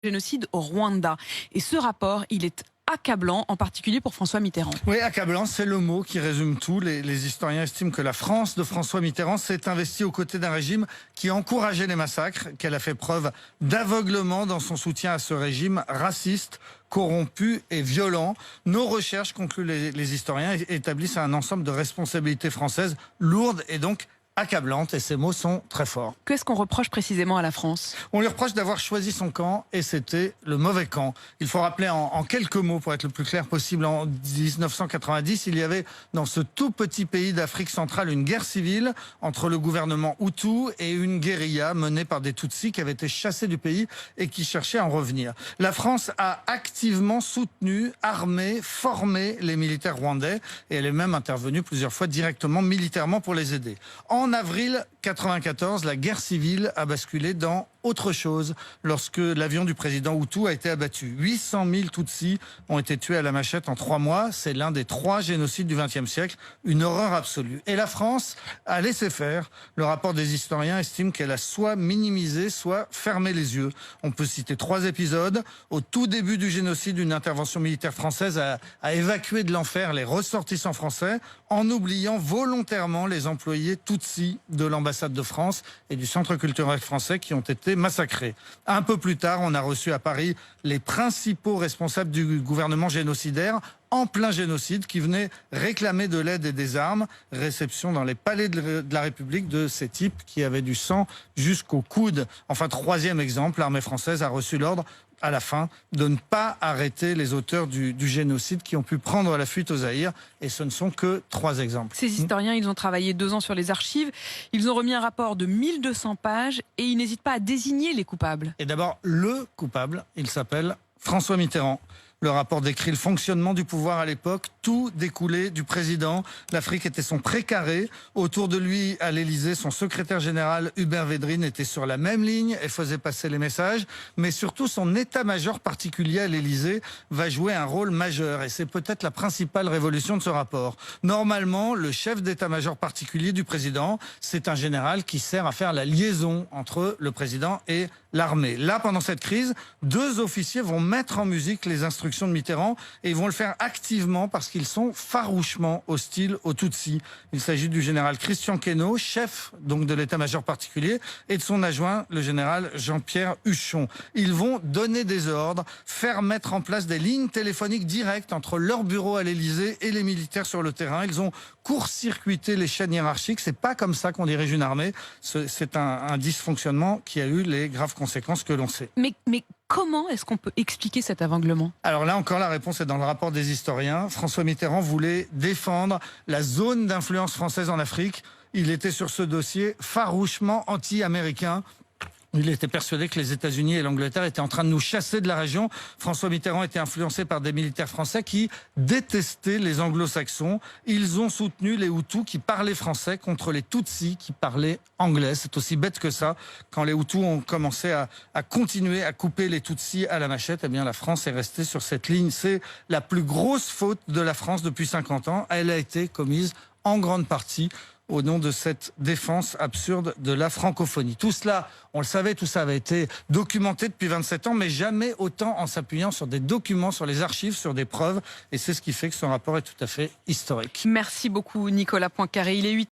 Génocide au Rwanda. Et ce rapport, il est accablant, en particulier pour François Mitterrand. Oui, accablant, c'est le mot qui résume tout. Les historiens estiment que la France de François Mitterrand s'est investie aux côtés d'un régime qui encourageait les massacres, qu'elle a fait preuve d'aveuglement dans son soutien à ce régime raciste, corrompu et violent. Nos recherches, concluent les historiens, établissent un ensemble de responsabilités françaises lourdes et donc accablante, et ces mots sont très forts. Qu'est-ce qu'on reproche précisément à la France? On lui reproche d'avoir choisi son camp, et c'était le mauvais camp. Il faut rappeler en quelques mots, pour être le plus clair possible, en 1990, il y avait dans ce tout petit pays d'Afrique centrale une guerre civile entre le gouvernement Hutu et une guérilla menée par des Tutsis qui avaient été chassés du pays et qui cherchaient à en revenir. La France a activement soutenu, armé, formé les militaires rwandais, et elle est même intervenue plusieurs fois directement militairement pour les aider. En avril 1994, la guerre civile a basculé dans autre chose lorsque l'avion du président Hutu a été abattu. 800 000 Tutsis ont été tués à la machette en 3 mois. C'est l'un des 3 génocides du XXe siècle. Une horreur absolue. Et la France a laissé faire. Le rapport des historiens estime qu'elle a soit minimisé, soit fermé les yeux. On peut citer 3 épisodes. Au tout début du génocide, une intervention militaire française a évacué de l'enfer les ressortissants français en oubliant volontairement les employés Tutsis de l'ambassade de France et du Centre culturel français qui ont été massacrés. Un peu plus tard, on a reçu à Paris les principaux responsables du gouvernement génocidaire en plein génocide qui venaient réclamer de l'aide et des armes. Réception dans les palais de la République de ces types qui avaient du sang jusqu'au coude. Enfin, 3e exemple, l'armée française a reçu l'ordre à la fin de ne pas arrêter les auteurs du génocide qui ont pu prendre la fuite au Zaïre. Et ce ne sont que 3 exemples. Ces historiens, ils ont travaillé 2 ans sur les archives. Ils ont remis un rapport de 1200 pages et ils n'hésitent pas à désigner les coupables. Et d'abord, le coupable, il s'appelle François Mitterrand. Le rapport décrit le fonctionnement du pouvoir à l'époque. Tout découlait du président. L'Afrique était son précaré. Autour de lui, à l'Élysée, son secrétaire général, Hubert Védrine, était sur la même ligne et faisait passer les messages. Mais surtout, son état-major particulier à l'Élysée va jouer un rôle majeur. Et c'est peut-être la principale révolution de ce rapport. Normalement, le chef d'état-major particulier du président, c'est un général qui sert à faire la liaison entre le président et l'armée. Là, pendant cette crise, 2 officiers vont mettre en musique les instructions de Mitterrand et ils vont le faire activement parce qu'ils sont farouchement hostiles aux Tutsis. Il s'agit du général Christian Queneau, chef donc de l'état-major particulier, et de son adjoint, le général Jean-Pierre Huchon. Ils vont donner des ordres, faire mettre en place des lignes téléphoniques directes entre leur bureau à l'Élysée et les militaires sur le terrain. Ils ont court-circuité les chaînes hiérarchiques. C'est pas comme ça qu'on dirige une armée. C'est un dysfonctionnement qui a eu les graves conséquences que l'on sait. Mais comment est-ce qu'on peut expliquer cet aveuglement? Alors là encore, la réponse est dans le rapport des historiens. François Mitterrand voulait défendre la zone d'influence française en Afrique. Il était sur ce dossier farouchement anti-américain. Il était persuadé que les États-Unis et l'Angleterre étaient en train de nous chasser de la région. François Mitterrand était influencé par des militaires français qui détestaient les anglo-saxons. Ils ont soutenu les Hutus qui parlaient français contre les Tutsis qui parlaient anglais. C'est aussi bête que ça. Quand les Hutus ont commencé à continuer à couper les Tutsis à la machette, eh bien la France est restée sur cette ligne. C'est la plus grosse faute de la France depuis 50 ans. Elle a été commise en grande partie au nom de cette défense absurde de la francophonie. Tout cela, on le savait, tout ça avait été documenté depuis 27 ans, mais jamais autant en s'appuyant sur des documents, sur les archives, sur des preuves. Et c'est ce qui fait que ce rapport est tout à fait historique. Merci beaucoup Nicolas Poincaré. Il est 8